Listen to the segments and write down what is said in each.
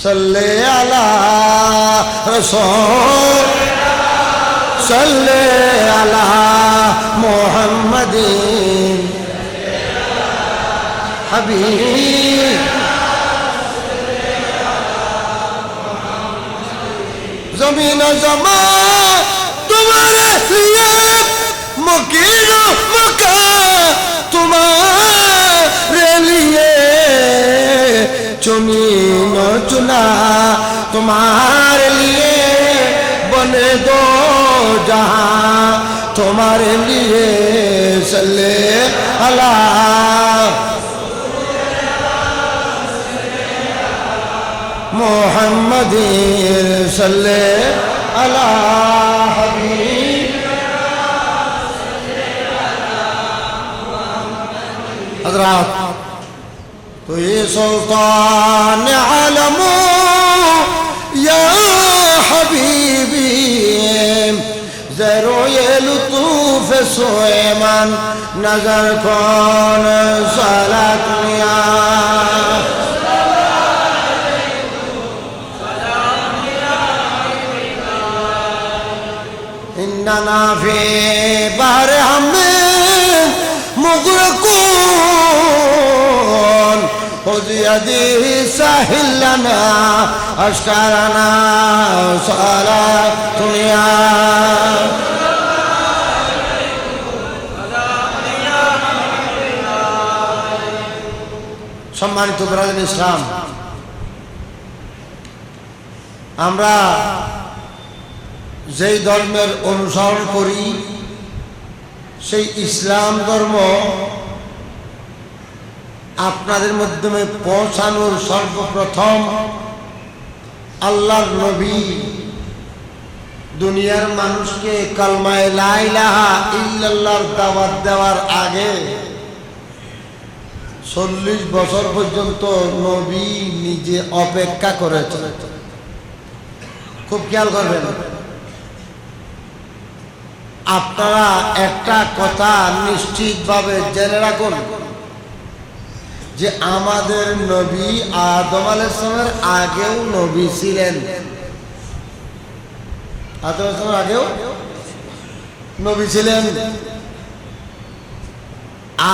सल्ले अला रसूल सल्ले अला मोहम्मदीन हबीब ज़मीन ज़मा तुम्हारे लिए मुकीम मका तुम्हारे लिए चुनीन चुना तुम्हारे लिए बने दो जहां तुम्हारे लिए सल्ले अला मोहम्मदीन सल्ले अला हबीब हज़रात। तो ये सुल्तान आलमो या हबीबी ज़रो ये लुतूफ़ सुलेमान नजर कौन सलात लिया इन्ना फी बार हमें मुग़रक़ून खुद यदी साहिल लना अश्कारना सलात लिया। सम्मानित ब्रादर इस्लाम, আমরা যেই ধর্মের অনুসরণ করি সেই ইসলাম ধর্ম আপনাদের মাধ্যমে পৌঁছানোর সর্বপ্রথম আল্লাহর নবী দুনিয়ার মানুষকে কালমায়ে লা ইলাহা ইল্লাল্লাহর দাওয়াত দেওয়ার আগে 40 বছর পর্যন্ত নবী নিজে অপেক্ষা করেছেন। খুব খেয়াল করবেন, আপনারা একটা কথা নিশ্চিতভাবে জেনে রাখুন যে আমাদের নবী আদম আলাইহিস সালামের আগেও নবী ছিলেন। আদম আলাইহিস সালামের আগেও নবী ছিলেন।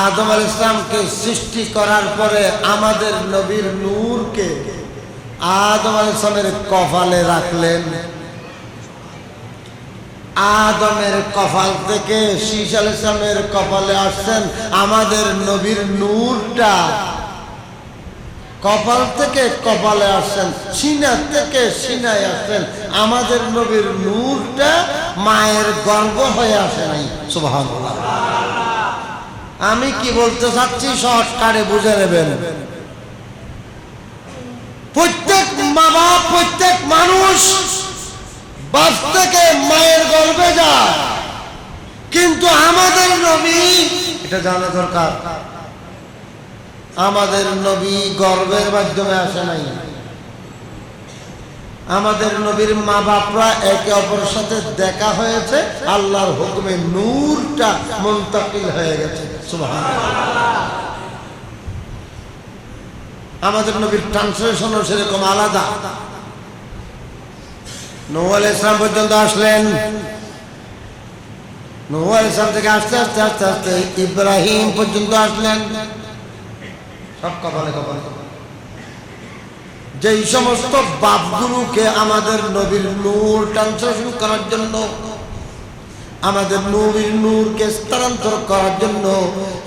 আদম আলাইহিস সালামকে সৃষ্টি করার পরে আমাদের নবীর নূরকে আদম আলাইহিস সালামের কপালে রাখলেন। আদমের কপাল থেকে শীশ আলাইহিস সালামের কপালে আসছেন আমাদের নবীর নূরটা। কপাল থেকে কপালে আসছেন, সিনা থেকে সিনায় আসছেন আমাদের নবীর নূরটা। মায়ের গর্ভ হয়ে আসে নাই। সুবহানাল্লাহ। আমি কি বলতে চাচ্ছি শর্টকাটে বুঝে নেবেন। প্রত্যেক মা বাপ, প্রত্যেক মানুষ বাপ থেকে মায়ের গর্ভে যায়, কিন্তু আমাদের নবী, এটা জানা দরকার, আমাদের নবী গর্ভের মাধ্যমে আসে নাই। আমাদের নবীর মা বাপরা একে অপরের সাথে দেখা হয়েছে, আল্লাহর হুকুমে নূরটা মুনতাকিল হয়ে গেছে। সুবহানাল্লাহ। আমাদের নবীর ট্রান্সলেশনও সেরকম আলাদা। নূহ আলাইহিস সালাম পর্যন্ত আসলেন, নূহ আলাইহিস সালাম থেকে আস্তে আস্তে আস্তে আস্তে ইব্রাহিম পর্যন্ত আসলেন। সব কপালে কপালে। যেই সমস্ত বাপগুলোকে আমাদের নবীর নূর ট্রান্সলেশন করার জন্য, আমাদের নবীর নূরকে স্থানান্তর করার জন্য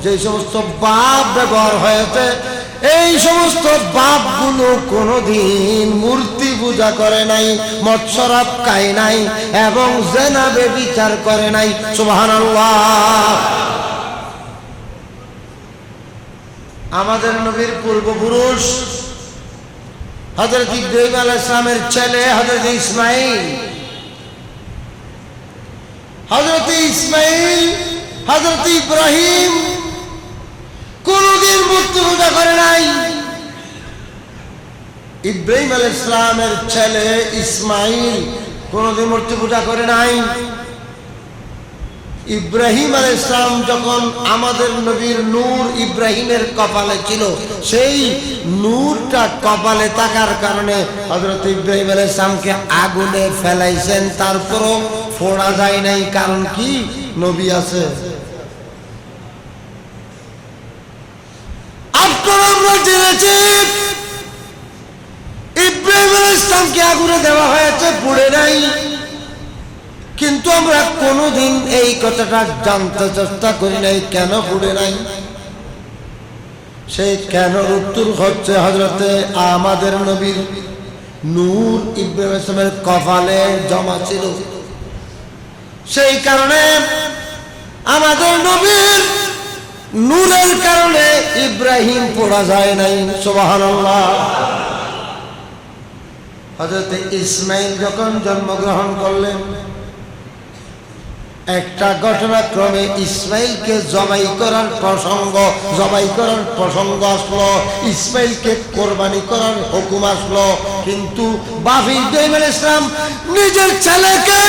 যে সমস্ত বাপ ব্যবহার হয়েছে, এই সমস্ত বাপগুলো কোনোদিন মূর্তি পূজা করে নাই, মৎস্যরাপ খায় নাই এবং জেনা ব্যভিচার করে নাই। সুবহানাল্লাহ। আমাদের নবীর পূর্বপুরুষ হযরত ইব্রাহিম আলাইহিস সালামের ছেলে হযরত ইসমাঈল, হযরত ইসমাঈল, হযরত ইব্রাহিম কোনদিন মূর্তি পূজা করে নাই। ইব্রাহিম আলাইহিস সালামের ছেলে ইসমাঈল কোনদিন মূর্তি পূজা করে নাই। ইব্রাহিম আলাইহিস সালাম যখন আমাদের নবীর নূর ইব্রাহিমের কপালে ছিল, সেই নূরটা কপালে থাকার কারণে হযরত ইব্রাহিম আলাইহিস সালামকে আগুনে ফেলাইছেন, তারপরও ফোড়া যায় নাই। কারণ কি? নবী আছে। আপনারা আমরা জেনেছি ইব্রাহিম আলাইহিস সালামকে আগুনে দেওয়া হয়েছে, পুড়ে নাই। কিন্তু আমরা কোনোদিন এই কথাটা জানতে চেষ্টা করি নাই কেন পুড়ে নাই। সেই কেন উত্তর হচ্ছে হযরতে আমাদের নবীর নূর ইব্রাহিম আলাইহিস সালামের কপালে জমা ছিল। সেই কারণে আমাদের নবীর নূরের কারণে ইব্রাহিম পোড়া যায় নাই। সুবহানাল্লাহ। হযরত ইসমাইল যখন জন্মগ্রহণ করলেন, একটা ঘটনাক্রমে ইসমাইলকে জবাই করার প্রসঙ্গ আসলো, ইসমাইলকে কোরবানি করার হুকুম আসলো। কিন্তু বাবা ইব্রাহিম আলাইহিস সালাম নিজের ছেলেকে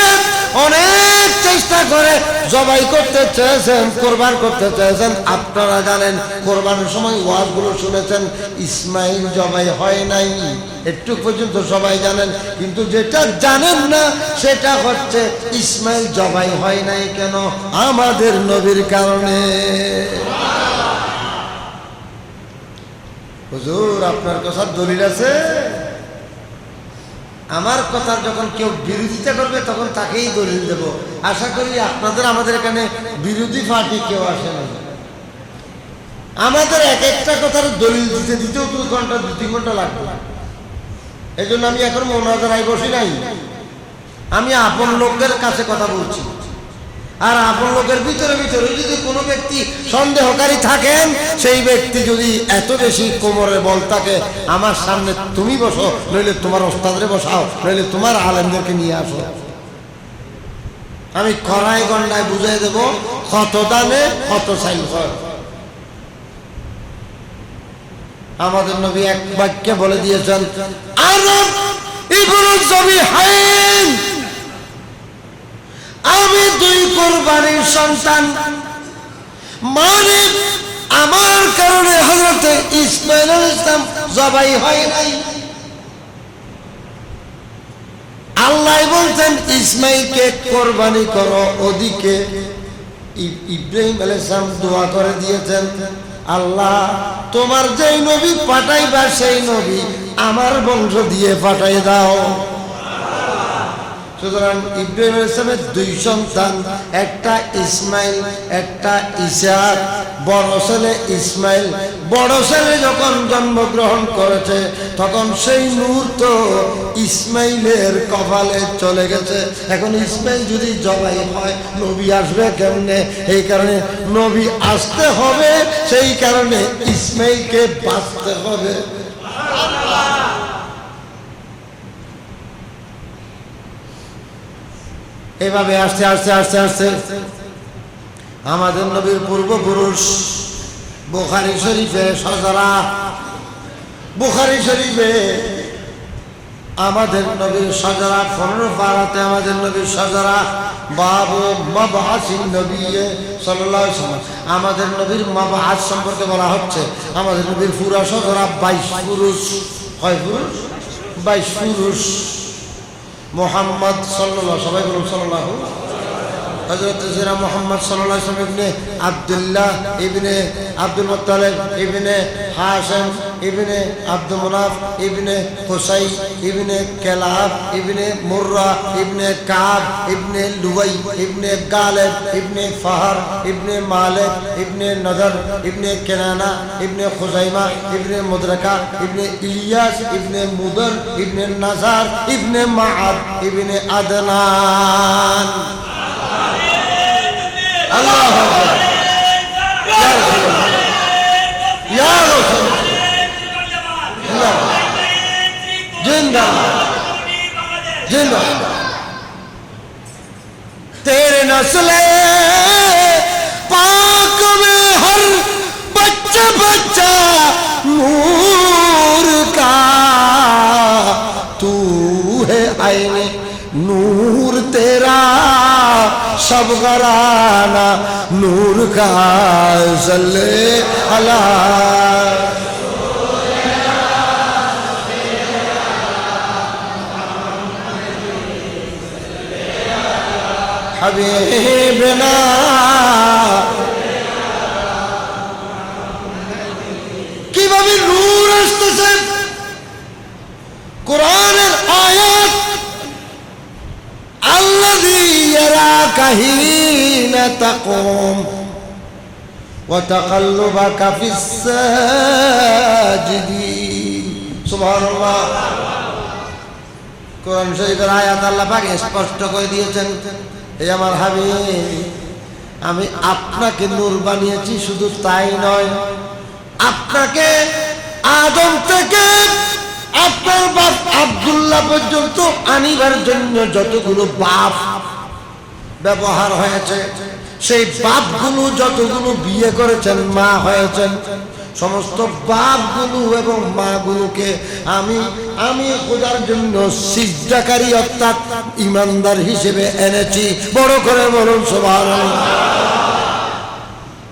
অনেক চেষ্টা করে জবাই করতে চেয়েছেন, কোরবান করতে চেয়েছেন। আপনারা জানেন, কোরবানের সময় ওয়াজগুলো শুনেছেন, ইসমাইল জবাই হয় নাই, একটু পর্যন্ত সবাই জানেন। কিন্তু যেটা জানেন না সেটা হচ্ছে ইসমাইল জবাই হয় নাই কেন? আমাদের নবীর কারণে। হুজুর আপনার কথা দলিল আছে? আমার কথা যখন কেউ বিরোধিতা করবে তখন তাকেই দলিল দেব। আশা করি আপনাদের আমাদের এখানে বিরোধী পার্টি কেউ আসে না। আমাদের এক একটা কথার দলিল দিতেও 2 ঘন্টা 2-3 ঘন্টা লাগবে। এই জন্য আমি এখন মোনাজারায় বসি নাই, আমি আপন লোকদের কাছে কথা বলছি। আর আপন লোকের ভিতরে যদি কোনো ব্যক্তি সন্দেহকারী থাকেন, সেই ব্যক্তি যদি এত বেশি কোমরে বল থাকে, আমার সামনে তুমি বসো, নইলে তোমার ওস্তাদরে বসাও, নইলে তোমার আলেমদেরকে নিয়ে আসো। আমি কড়াই গন্ডায় বুঝাই দেব কত দামে কত চাইল হয়। আমাদের নবী এক বাক্যে বলে দিয়েছেন, আরব ইবনু যবিহাইন, আমি 2 কোরবানির সন্তান, মানে আমার কারণে হযরত ইসমাইল আলাইহিস সালাম জবাই হয় নাই। আল্লাহ বলতেন ইসমাইলকে কোরবানি করো, ওদিকে ইব্রাহিম আলাইহিস সালাম দোয়া করে দিয়েছেন, আল্লাহ তোমার যেই নবী পাঠাইবা সেই নবী আমার বংশ দিয়ে পাঠাই দাও। সুতরাং ইব্রাহিম আলাইহিস সালামের 2 সন্তান, একটা ইসমাইল, একটা ইসহাক। বড় ছেলে ইসমাইল, বড় ছেলে যখন জন্মগ্রহণ করেছে তখন সেই নূর তো ইসমাইলের কপালে চলে গেছে। এখন ইসমাইল যদি জবাই হয়, নবী আসবে কেমনে? এই কারণে নবী আসতে হবে, সেই কারণে ইসমাইলকে বাঁচতে হবে। এভাবে আস্তে আস্তে আস্তে আস্তে আমাদের নবীর পূর্বপুরুষ বুখারী শরীফে সজরা, বুখারী শরীফে আমাদের নবীর সজরা 15 পারাতে আমাদের নবীর সজরা বাবু মাবআসিন নবী সাল্লাল্লাহু আলাইহি ওয়াসাল্লাম, আমাদের নবীর মাবআস সম্পর্কে বলা হচ্ছে। আমাদের নবীর পুরা সজরা 22 পুরুষ। কয় পুরুষ? 22 পুরুষ। মোহাম্মদ সাল্লাল্লাহু, সবাই বলুন সাল্লাল্লাহু, হযরত সিরা মোহাম্মদ সাল্লাল্লাহু আলাইহি ওয়াসাল্লাম ইবনে আব্দুল্লাহ ইবনে আব্দুল মুত্তালিব ইবনে হাশিম ইবনে আব্দুল মুনাফ ইবনে কুসাই ইবনে কিলাব ইবনে মুররা ইবনে কাব ইবনে লুয়াই ইবনে গালিব ইবনে ফাহর ইবনে মালিক ইবনে নদর ইবনে কেনানা ইবনে খুজাইমা ইবনে মুদরাকা ইবনে ইলিয়াস ইবনে মুদর ইবনে নাজার ইবনে মাআদ ইবনে আদনান। আল্লাহু আকবার। ইয়া রাসূলুল্লাহ, जिंदाबाद जिंदाबाद। तेरे नस्ले पाक में हर बच्चा बच्चा नूर का, तू है आईने नूर तेरा सब घराना नूर का सल्ले अला हबीबना কিভাবে নূর আসতেছে কোরআনের আয়াত আল্লাযী ইয়ারাকা হিনা তাকুম ওয়া তাকাল্লুবাকা ফিস সাজিদিন সুবহানাল্লাহ। কোরআন শরীফের আয়াত আল্লাহ পাক স্পষ্ট করে দিয়েছেন, এই আমার হাবিব আমি আপনাকে নূর বানিয়েছি, শুধু তাই নয় আপনাকে আদম থেকে আপনার বাপ আব্দুল্লাহ পর্যন্ত আনিবার জন্য যতগুলো বাপ ব্যবহার হয়েছে, সেই বাপগুলো যতগুলো বিয়ে করেছেন মা হয়েছেন, সমস্ত বাপগুলো এবং মাগুলোকে আমি খোদার জন্য সিজদাকারী অর্থাৎ ইমানদার হিসেবে এনেছি। বড় করে বলুন সুবহানাল্লাহ।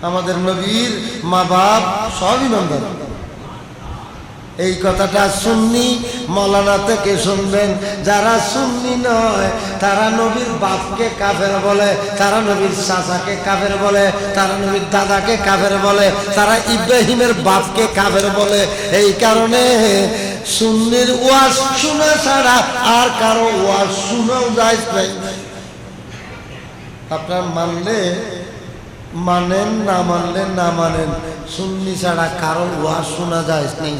আমাদের নবীর মা বাপ সব ইমানদার। এই কথাটা সুন্নি মাওলানা থেকে শুনবেন, যারা সুন্নি নয় তারা নবীর বাপকে কাফের বলে, তারা নবীর চাচাকে কাফের বলে, তারা নবীর দাদাকে কাফের বলে, তারা ইব্রাহিমের বাপকে কাফের বলে। এই কারণে সুন্নির ওয়াজ শোনা ছাড়া আর কারো ওয়াজ শোনাও যায় নাই। আপনার মানলে মানেন, না মানলে না মানেন, সুন্নি ছাড়া কারো ওয়াজ শোনা যায় নাই।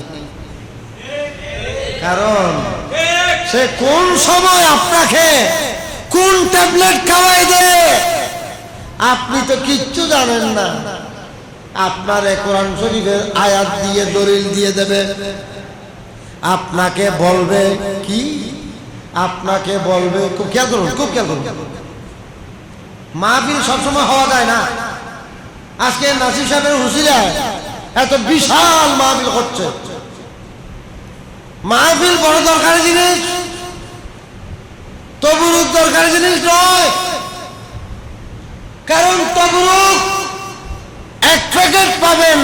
কারণ সে কোন সময় আপনাকে কোন ট্যাবলেট খাওয়াই দেয় আপনি তো কিচ্ছু জানেন না। আপনার কোরআন শরীফের আয়াত দিয়ে দলিল দিয়ে দেবে, আপনাকে বলবে কি, আপনাকে বলবে খুব খেয়াল করুন, খুব খেয়াল করুন। মাহফিল সবসময় হওয়া যায় না। আজকে নাসির সাহেবের হুঁশিয়ায় এত বিশাল মাহফিল হচ্ছে। মাহফিল বড় দরকারি জিনিস, তবরুক দরকারি জিনিস নয়। কারণ তবরুক এক প্যাকেট পাবেন,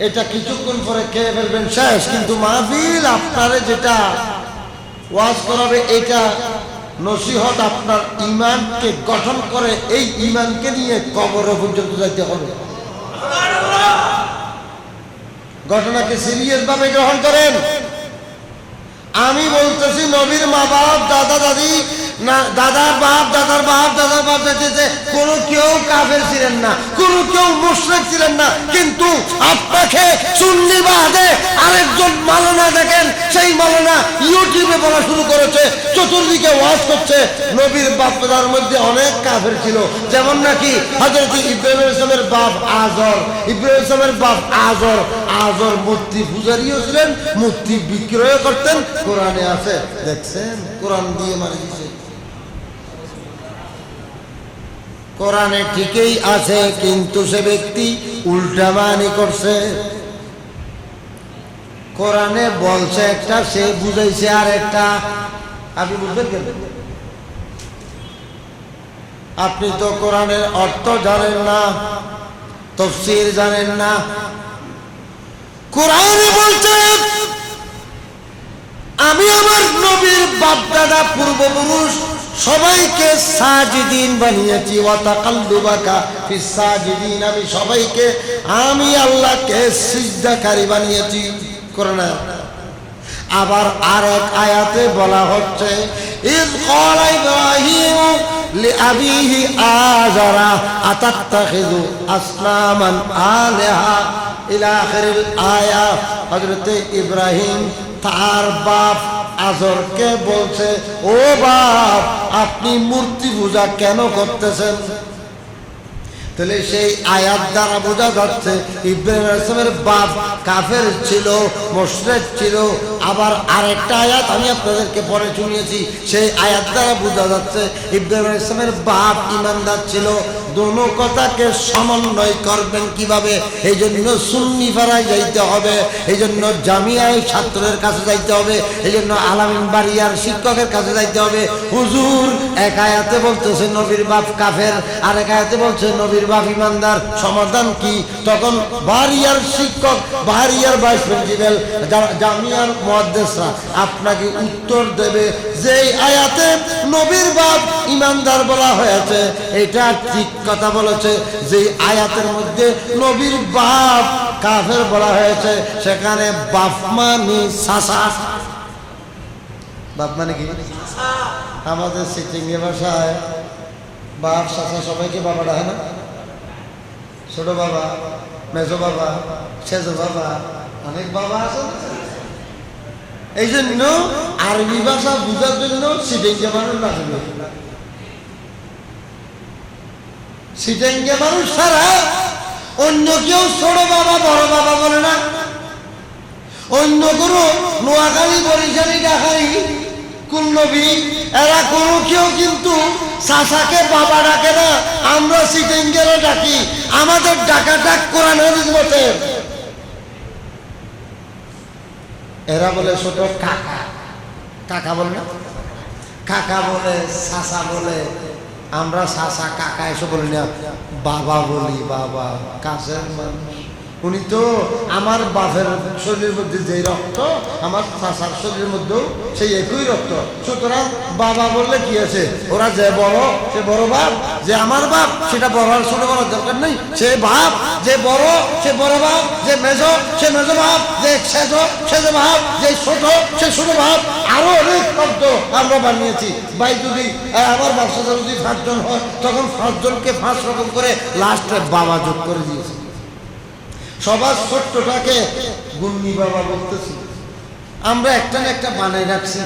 এটা কিছুক্ষণ পরে খেয়ে ফেলবেন, শেষ। কিন্তু মাহফিল আপনারে যেটা ওয়াজ করাবে, এটা নসিহত আপনার ঈমানকে গঠন করে, এই ঈমানকে নিয়ে কবর পর্যন্ত যাইতে হবে। ঘটনাকে সিরিয়াস ভাবে গ্রহণ করেন। আমি বলতেছি নবীর মা বাপ, দাদা দাদি, না দাদার বাপ, দাদার বাপ, দাদার বাপ যেতেছে, কোন কেউ কাফের ছিলেন না, কোন কেউ মুশরিক ছিলেন না। কিন্তু আপনাকে সুন্নি বাদে আরেকজন মাওলানা দেখেন, সেই মাওলানা ইউটিউবে বলা শুরু করেছে, চতুর্দিকে ওয়াজ করছে নবীর বাপ দাদার মধ্যে অনেক কাফের ছিল। যেমন নাকি হযরত ইব্রাহিম আলাইহিস সালামের বাপ আজর, ইব্রাহিম আলাইহিস সালামের বাপ আজর, আজর মূর্তি পূজারীও ছিলেন, মূর্তি বিক্রয় করতেন। কোরআনে আছে, দেখছেন কোরআন দিয়ে মারি দিয়েছে। কোরআনে ঠিকই আছে, কিন্তু সে ব্যক্তি উল্টা মানি করছে। কোরআনে বলছে একটা, সে বুঝাইছে আর একটা। আপনি বুঝবেন কেন? আপনি তো কোরআনের অর্থ জানেন না, তাফসীর জানেন না। কোরআনে বলছে আমি আমার নবীর বাপ দাদা পূর্বপুরুষ সবাইকে সাজিদিন বানিয়েছি। ওয়া তাকাল্লুবাকা ফিস সাজিদিন, আমি সবাইকে, আমি আল্লাহকে সিজদাকারী বানিয়েছি। কোরআনে আবার আরেক আয়াতে বলা হচ্ছে ইয ক্বালা ইব্রাহিম লিআবিহি আযারা আতাত্তাখিযু আসনামান আলিহা ইলা আখিরিল আয়া। হযরত ইব্রাহিম তার বাপ আজরকে বলছে, ও বাপ আপনি মূর্তি পূজা কেন করতেছেন? তাহলে সেই আয়াত দ্বারা বোঝা যাচ্ছে ইব্রাহিম আলাইহিস সালামের বাপ কাফের ছিল, মুশরিক ছিল। আবার আরেকটা আয়াত আমি আপনাদেরকে পরে শুনিয়েছি, সেই আয়াত দ্বারা বোঝা যাচ্ছে ইব্রাহিম আলাইহিস সালামের বাপ ঈমানদার ছিল। দোনো কথাকে সমন্বয় করবেন কিভাবে? এই জন্য সুন্নি পাড়ায় যাইতে হবে, এই জন্য জামিয়ায় ছাত্রের কাছে যাইতে হবে, এই জন্য আলামিন বাড়িয়ার শিক্ষকের কাছে যাইতে হবে, হুজুর এক আয়াতে বলতেছে নবীর বাপ কাফের, আর এক আয়াতে বলছে নবীর বাপ ইমানদার, সমাধান কি? তখন বাহারিয়ার শিক্ষক, বাহারিয়ার ভাইস প্রিন্সিপাল, জামিয়ার মুহাদ্দিসরা আপনাকে উত্তর দেবে যে আয়াতে নবীর বাপ ইমানদার বলা হয়েছে এটা ঠিক কথা বলেছে। যে আয়াতের মধ্যে নবীর বাপ কাফের বলা হয়েছে সেখানে বাপ মানে চাচা। বাপ মানে কি? আমাদের সিটিংয়ে ভাষায় বাপ চাচা সবাইকে বাবা ডাকে না? ছোট বাবা, মেজো বাবা, সেজো বাবা, অনেক বাবা আছে। এই জন্য আরবি ভাষা বুঝার জন্য সিটিংয়ে মানুষ লাগবে। সিটিংয়ে মানুষ ছাড়া অন্য কেউ ছোট বাবা বড় বাবা বলে না। অন্য কোনো নোয়াখালী, বরিশালী, ঢাকারি, কুলনবী এরা কোনো কেউ কিন্তু চাচাকে বাবা ডাকে না। আমরা সিটিংয়েরা ডাকি। আমাদের ডাকা ডাক কোরআন হাদিস বলছে। এরা বলে ছোট কাকা, কাকা বলে না, কাকা বলে, চাচা বলে। আমরা চাচা কাকা এসব বলি না, বাবা বলি। বাবা কাছের মানুষ। উনি তো আমার বাপের শরীরের মধ্যে যে রক্ত আমার চাচার শরীরের মধ্যেও সেই একই রক্ত। সুতরাং বাবা বললে কি আছে, ওরা যে বড় সে বড় বাপ, যে আমার বাপ সেটা বড় আর ছোট বলার দরকার নেই। সে বাপ যে বড় সে বড় বাপ, যে মেজো সে মেজো বাপ, যে সেজো সেজো বাপ, যে ছোট সে ছোট বাপ। আরো অনেক শব্দ আমরা বানিয়েছি। ভাই যদি আমার ব্যবসা যদি 5 জন হয় তখন 5 জনকে 5 রকম করে লাস্টে বাবা যোগ করে দিয়েছি। সবার ছোট্টটাকে গুন্নি বাবা বলতেছি। আমরা একটা না একটা বানাই রাখছি।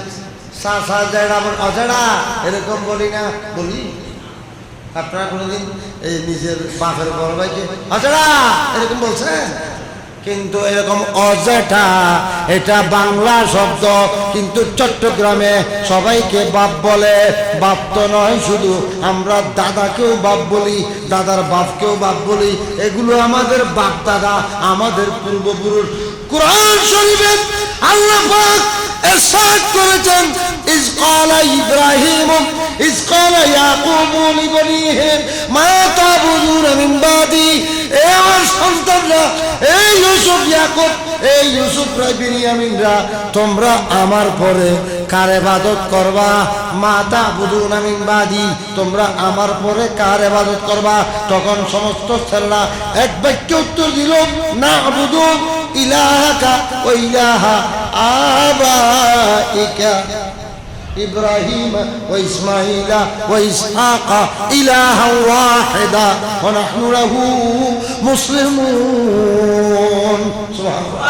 চাচা জেড়া অজেড়া এরকম বলি না? বলি। আপনারা কোনোদিন এই নিজের বাপের বড় ভাইকে অজেড়া এরকম বলছেন? কিন্তু এরকম অজেঠা এটা বাংলা শব্দ, কিন্তু চট্টগ্রামে সবাইকে বাপ বলে। বাপ তো নয় শুধু, আমরা দাদাকেও বাপ বলি, দাদার বাপকেও বাপ বলি। এগুলো আমাদের বাপ দাদা, আমাদের পূর্বপুরুষ। কুরআন শরীফে আল্লাহ পাক ইরশাদ করেছেন, ইজ ক্বালা ইব্রাহিম ইজ ক্বালা ইয়াকুব লিবনিহি মা তা'বুদুনা মিন বাদি। এ আমার সন্তানরা, এই ইউসুফ ইয়াকুব, এই ইউসুফ বিনিয়ামিনরা, তোমরা আমার পরে কার ইবাদত করবা? মা তা'বুদুনা মিন বাদি, তোমরা আমার পরে কার ইবাদত করবা? তখন সমস্ত ছেলেরা এক বাক্যে উত্তর দিল, না'বুদু ইলাহাকা ওয়া ইলাহা আবাইকা إبراهيم وإسماعيل وإسحاق إلها واحدا ونحن له مسلمون. سبحان الله.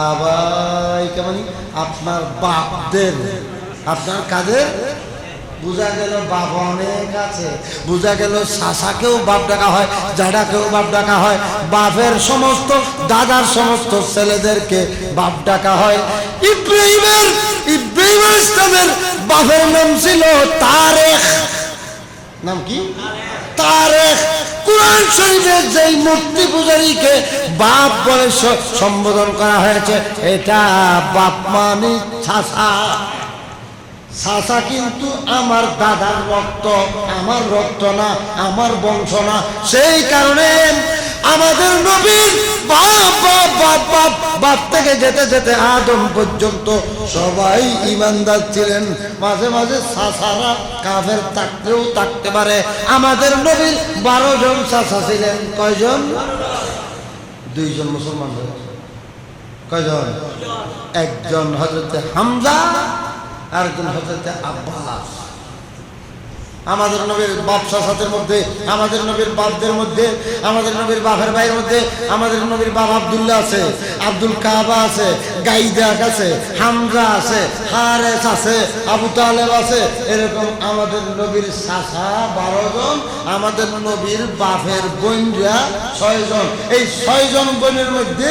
আবাইক মানে আপনার বাপদের, আপনার কাদের? বুঝা গেল বাপ অনেক আছে। বুঝা গেল চাচাকেও বাপ ডাকা হয়, জাডাকেও বাপ ডাকা হয়, বাপের সমস্ত দাদার সমস্ত ছেলেদেরকে বাপ ডাকা হয়। ইব্রাহিম ইসলামের বাপের নাম ছিল তারেখ। নাম কি? তারেখ। কুরআন শরীফে যেই মূর্তি পূজারীকে বাপ বলে সম্বোধন করা হয়েছে, এটা বাপ মানে চাচা। চাচা কিন্তু আমার দাদার রক্ত, আমার রক্ত না, আমার বংশ না। সেই কারণে আমাদের নবীর বাপ বাপ বাপ বাপ বাপ থেকে যেতে যেতে আদম পর্যন্ত সবাই ঈমানদার ছিলেন। মাঝে মাঝে চাচারা কাফের থাকতেও থাকতে পারে। আমাদের নবীর 12 জন চাচা ছিলেন। কয়জন? 2 জন মুসলমান হয়েছে। কয়জন? একজন হযরতে হামজা, আরেকজন হযরতে আব্বাস। আমাদের নবীর বাপ চাচাদের মধ্যে, আমাদের নবীর বাপদের মধ্যে, আমাদের নবীর বাপের ভাইয়ের মধ্যে আমাদের নবীর বাপ আব্দুল্লাহ আছে, আব্দুল কাবা আছে, গাইদাক আছে, হামজা আছে, হারেস আছে, আবু তালেব আছে। এরকম আমাদের নবীর চাচা 12 জন, আমাদের নবীর বাপের বোনরা 6 জন। এই 6 জন বোনের মধ্যে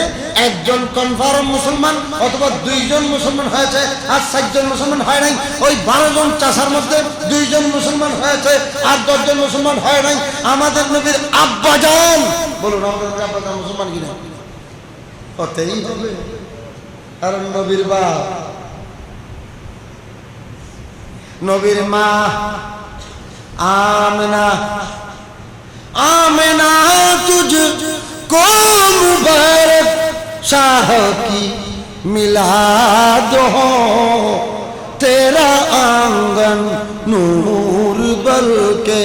একজন কনফার্ম মুসলমান অথবা 2 জন মুসলমান হয়েছে, আর 4 জন মুসলমান হয় নাই। ওই 12 জন চাচার মধ্যে 2 জন মুসলমান হয়েছে, আর 10 জন মুসলমান হয় নাই। আমাদের নবীর আব্বাজান, বলুন আমাদের আব্বাজান মুসলমান কিনা? হতেই হবে। আর নবীর বাপ, নবীর মা आमना आमना तुझको मुबारक शाह की मिलाद हो तेरा आंगन नूर बल्कि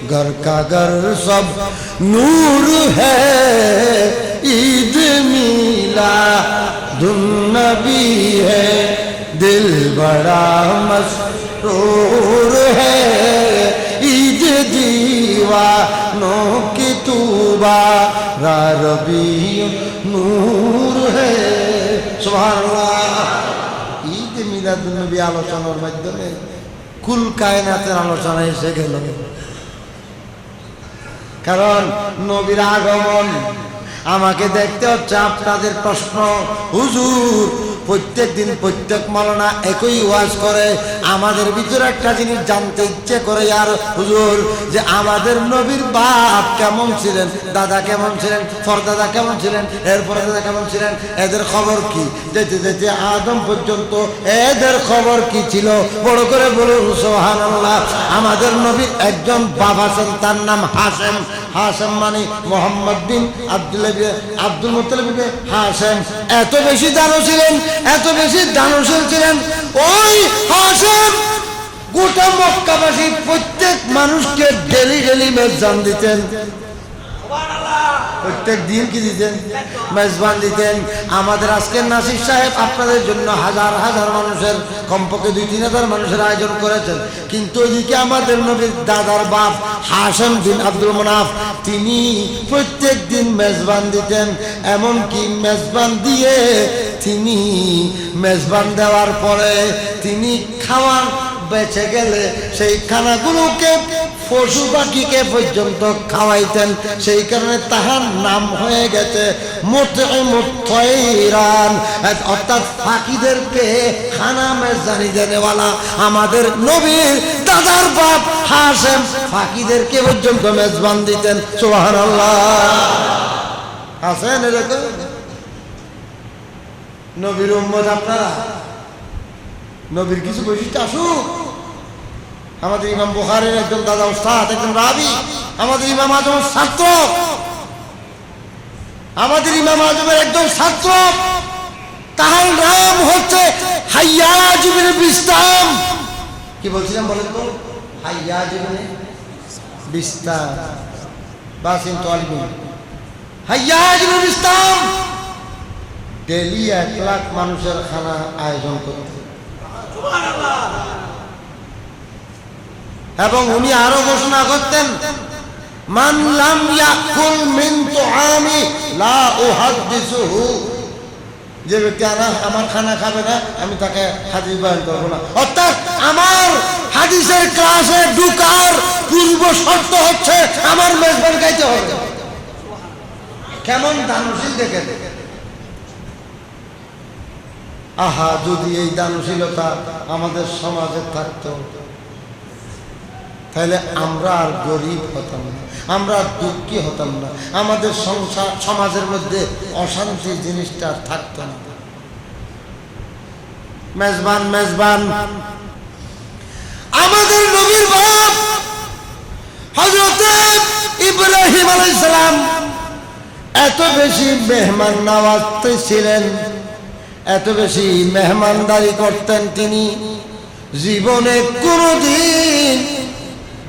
घर का घर सब नूर है ईद मिलादुन नबी है दिल बड़ा मसरूर है ईद दीवानों की तूबा रबी नूर है सुबहानाल्लाह। ঈদ মিলাদুন নবী আলোচনার মাধ্যমে কুল কায়নাতের আলোচনা এসে গেল। কারণ নবীর আগমন আমাকে দেখতে হচ্ছে। আপনাদের প্রশ্ন, হুজুর প্রত্যেক দিন প্রত্যেক মাওলানা একই ওয়াজ করে, আমাদের ভিতরে একটা জিনিস জানতে ইচ্ছে করে আর হুজুর, যে আমাদের নবীর বাপ কেমন ছিলেন, দাদা কেমন ছিলেন, পরদাদা কেমন ছিলেন, এরপরে দাদা কেমন ছিলেন, এদের খবর কি, যেতে যেতে আদম পর্যন্ত এদের খবর কি ছিল? বড় করে বলুন সুবহানাল্লাহ। আমাদের নবীর একজন বাবা আছেন, তার নাম হাশেম। হাশেম মানে মোহাম্মদ বিন আব্দুল মুত্তালিব হাশেম। এত বেশি দানব ছিলেন, এত বেশি দানশীল ছিলেন। ওই হাশেম গোটা মক্কাবাসী প্রত্যেক মানুষকে ডেলি ডেলি মেজবান দিতেন। প্রত্যেক দিন কি দিতেন? মেজবান দিতেন। আমাদের আজকের নাসির সাহেব আপনাদের জন্য হাজার হাজার মানুষের, কমপক্ষে 2-3 হাজার মানুষের আয়োজন করেছেন। কিন্তু ওইদিকে আমাদের নবীর দাদার বাপ হাশেম বিন আব্দুল মুনাফ, তিনি প্রত্যেক দিন মেজবান দিতেন। এমনকি মেজবান দিয়ে তিনি মেজবান দেওয়ার পরে তিনি খাওয়ার বেঁচে গেলে সেই খানাগুলোকে পশু পাখিকে পর্যন্ত খাওয়াইতেন। সেই কারণে তাহার নাম হয়ে গেছে মুতঈমুত তায়রান, অর্থাৎ পাখিদেরকে খানা মেজবানি দেনেওয়ালা। আমাদের নবীর দাদার বাপ হাশেম পাখিদেরকে পর্যন্ত মেজবান দিতেন। সুবহানাল্লাহ। আছেন এরকম নবীর উম্মত আপনারা? নবীর কিছু বৈশিষ্ট্য আসুক। আমাদের ইমাম বুখারীর একজন দাদা উস্তাদ, একজন রাবি, আমাদের ইমাম আজমের ছাত্র, আমাদের ইমাম আজমের একজন ছাত্র, তার নাম হচ্ছে হাইয়াজ ইবনে বিস্তাম। কি বলছিলাম বলেন তো? হাইয়াজ ইবনে বিস্তাম বাসিম তালিবিন। হাইয়াজ ইবনে বিস্তাম ডেলি 1 লাখ মানুষের খানা আয়োজন করতেন। এবং উনি আরো ঘোষণা করতেন, মান লাম ইয়াকুল মিন তুআমি লা উহাদ্দিসুহু, যে ব্যক্তি আমার খানা খাবে না আমি তাকে হাদিস বয়ান করব না। অর্থাৎ আমার হাদিসের ক্লাসে ঢোকার পূর্ব শর্ত হচ্ছে আমার মেজবান গাইতে হবে। কেমন দানশীল দেখে। আহা, যদি এই দানশীলতা আমাদের সমাজে থাকতো তাহলে আমরা আর গরিব হতাম না, আমরা দুঃখী হতাম না, আমাদের সংসার সমাজের মধ্যে অশান্তি জিনিসটা থাকতো না। মেজবান মেজবান আমাদের নবীর বাপ হযরত ইব্রাহিম আলাইহিস সালাম এত বেশি মেহমান নওয়াজ ছিলেন, এত বেশি মেহমানদারি করতেন। তিনি জীবনে কোনোদিন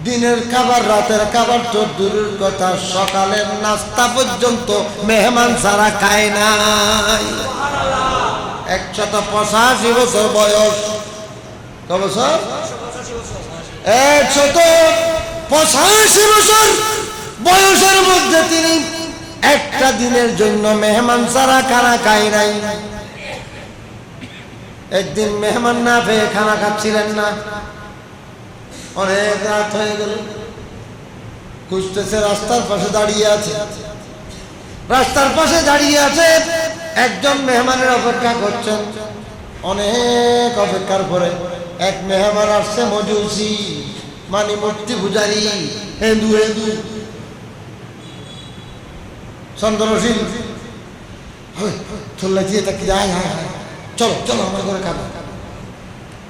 দিনের খাবার রাতের খাবার তো দূরের কথা, সকালের নাস্তা পর্যন্ত মেহমান ছাড়া খায় নাই। 185 বছর বয়স। কত বছর? 185 বছর বয়সের মধ্যে তিনি একটা দিনের জন্য মেহমান ছাড়া খানা খায় নাই। একদিন মেহমান না পেয়ে খানা খাচ্ছিলেন না, অনেক রাত হয়ে গেল, খুঁজতেছে, রাস্তার পাশে দাঁড়িয়ে আছে, রাস্তার পাশে দাঁড়িয়ে আছে, একজন মেহমানের অপেক্ষা করছেন। অনেক অপেক্ষার পরে এক মেহমান আসছে, মজুসি মানে মূর্তি পূজারী, হিন্দু হিন্দু চন্দ্রশীল, থল্লা দিয়ে তাকে যায়, চলো চলো আমার ঘরে খাবো।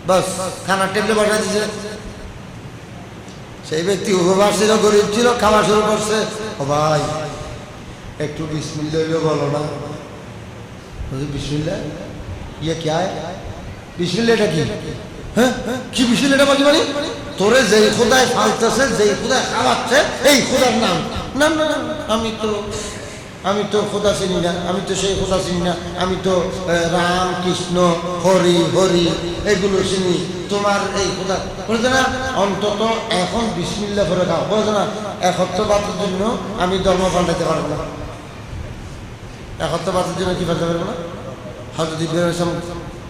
বাস খানার টেবিলে বসা দিয়েছে। সেই ব্যক্তি উপবাস ছিল, গরিব ছিল, খাওয়া শুরু করছে। ও ভাই একটু বিসমিল্লাহ বলো না। বিসমিল্লাহ ইয়ে কে আয়? বিসমিল্লাহ এটা কি? হ্যাঁ কি বিসমিল্লাহ এটা বলছি? মানে তোরে যেই খোদায় ফালতেছে, যেই খোদায় খাওয়াচ্ছে, এই খোদার নাম না না না, আমি তো খোদা চিনি না, আমি তো সেই খোদা চিনি না, আমি তো রাম কৃষ্ণ হরি হরি এগুলো চিনি। তোমার এই খোদা বলছে না, অন্তত এখন বিসমিল্লাহ করে খাও। বলছে না একত্ববাদের জন্য আমি ধর্ম পাল্টাতে পারবো না। একত্ববাদের জন্য কি পাল্টাতে পারবো না? হযরত ইব্রাহিম ইসলাম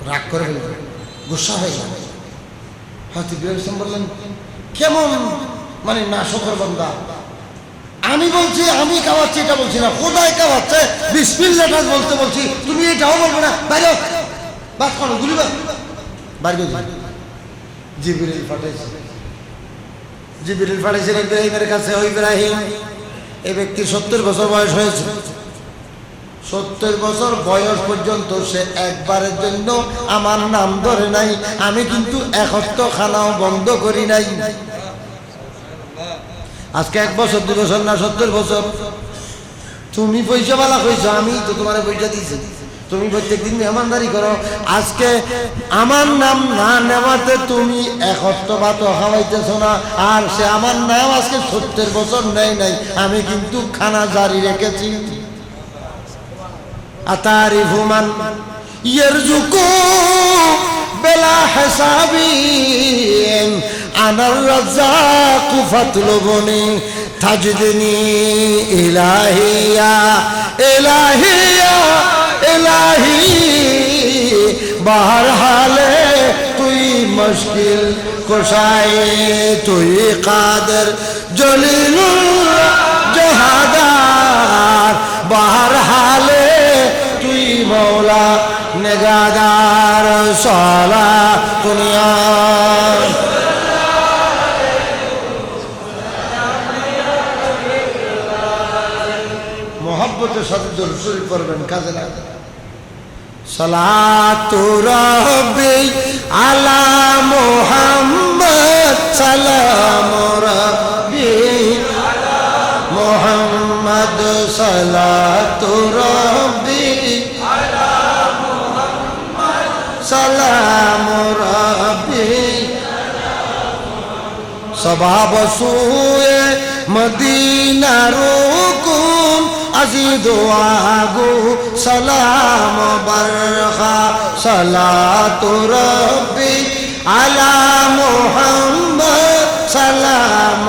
রাগ করে ফেলবে, গুসা হয়ে যাবে। হযরত ইব্রাহিম ইসলাম বললেন কেমন মানে নাশকর বান্দা, আমি বলছি আমি খাওয়াচ্ছি, এটা বলছি না, খোদাই খাওয়াচ্ছে, বিসমিল্লাহটা বলতে বলছি, তুমি এটাও বলবে না? বাইরে বাস করো, গুলি বাইরে। জিবরিল পাঠাইছে, জিবরিল পাঠাইছেন ইব্রাহিমের কাছে। ওই ইব্রাহিম, এই ব্যক্তির 70 বছর বয়স হয়েছে। 70 বছর বয়স পর্যন্ত সে একবারের জন্য আমার নাম ধরে নাই। আমি কিন্তু একত্র খানাও বন্ধ করি নাই। আজকে 1 বছর 2 বছর না 70 বছর। তুমি পয়সা বালা কইছো, আমি তো তোমার পয়সা দিয়েছি। তুমি প্রত্যেকদিন মেহমানদারি করো। আজকে আমার নাম না নেওয়াতে তুমি একত্রবাদ খাওয়াইতেছ না। আর সে আমার নাম আজকে 70 বছর নেই নাই, আমি কিন্তু খানা জারি রেখেছি। আতারিফু মান ইয়ারজুকু বিলা হিসাবিন আনার রাজ্জাকু ফাতলুবনি তাজদিনি ইলাহিয়া ইলাহিয়া ইলাহি। বহরহালে তুই মুশকিল কুশাই, তুই কাদের জলিলুল্লাহ জাহাদার। বহরহালে তুই মৌলা নেগাদার। সালা দুনিয়া মোহাব্বতের সাথে দরুদ শরীফ পড়বেন, কাজে লাগে। সালাতু রাব্বি আলা মুহাম্মদ, সালামু রাব্বি আলা মুহাম্মদ, সালাতু রাব্বি আলা মুহাম্মদ, সালামু রাব্বি সবাব সুয়ে মদিনা রুকুন আজিদু আগু সালাম বারখা। সালাতু রাব্বি আলা মুহাম্মদ, সালাম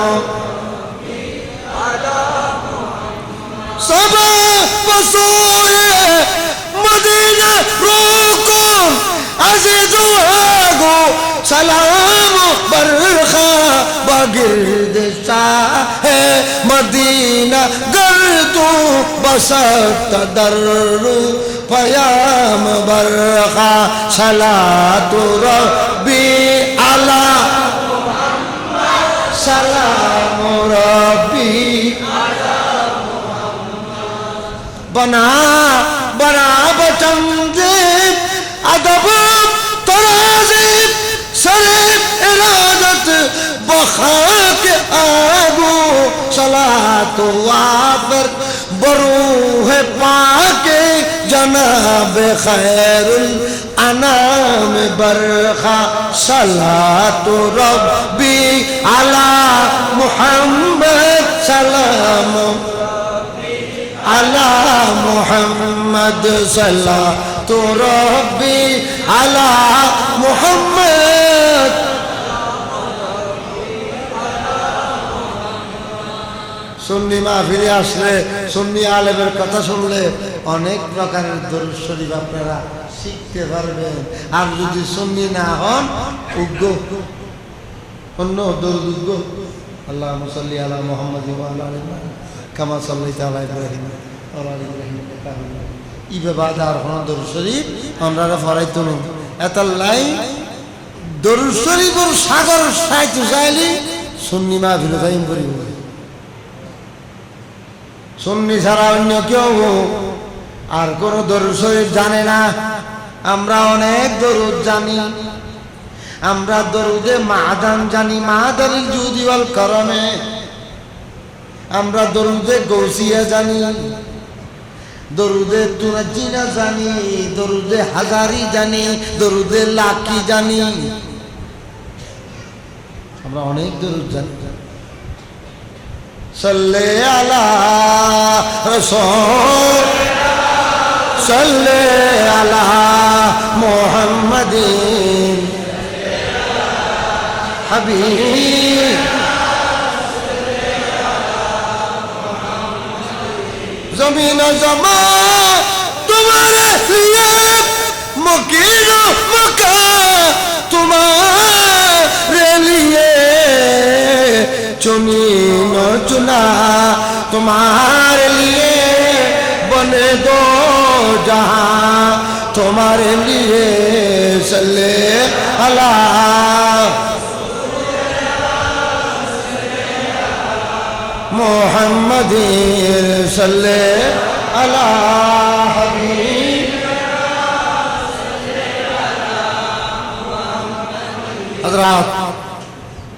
সবাব সুয়ে মদিনা রুকুন আজিদু আগু সালাম বারখা। बगिर्द शाह मदीना गर्दू बसत दर्रु पयाम बरखा। सलातु रब्बी अला मुहम्मद, सलामु रब्बी अला मुहम्मद। बना बना बचंदे अदब तराज़िब सरे इरादत बखाक आगो। सलातो वाफर बरूह पाके जनाब खैरुल अनाम बरखा। सलातो रब्बी अला मुहम्मद, सलाम अला मुहम्मद, सलातो रब्बी अला मुहम्मद। সুন্নি মাহফিলে আসলে, সুন্নি আলেমের কথা শুনলে অনেক প্রকারের দরুদ শরীফ আপনারা শিখতে পারবেন। আর যদি সুন্নি না হন, উগ্র অন্য দরুদ উগ্র, আল্লাহুম্মা সাল্লি আলা মুহাম্মাদ ওয়া আলা আলি মুহাম্মাদ কামা সাল্লাইতা আলা ইব্রাহিম ওয়া আলা আলি ইব্রাহিম ইন্নাকা হামিদুম মাজিদ। ইবাদার হন দরুদ শরীফ আমরা ফরাইতো না। এতাল্লাই দরুদ শরীফের সাগর সাইতে চাইলি সুন্নি মাহফিলে যাইম করিব। সুন্নি ছাড়া অন্য কেউ আর কোন দরুদ শরীফ জানে না। আমরা অনেক দরুদ জানি, আমরা দরুদে মাদান জানি, মাদানিল জুদি ওয়াল করমে। আমরা দরুদে গৌসিয়া জানি, দরুদে তুরাজিনা জানি, দরুদে হাজারি জানি, দরুদে লাকি জানি। আমরা অনেক দরুদ জানি। সাল্লে আলা রাসূল, সাল্লে আলা মুহাম্মাদিন হাবিব। জমিন জমা তোমারে লিয়ে, মকির মক্কা তোমারে লিয়ে, জমিন চুনা তোমারে লিয়ে, বনে দো जहां तुम्हारे लिए। सल्ले अला मोहम्मद, सल्ले अला हबीब। हज़रात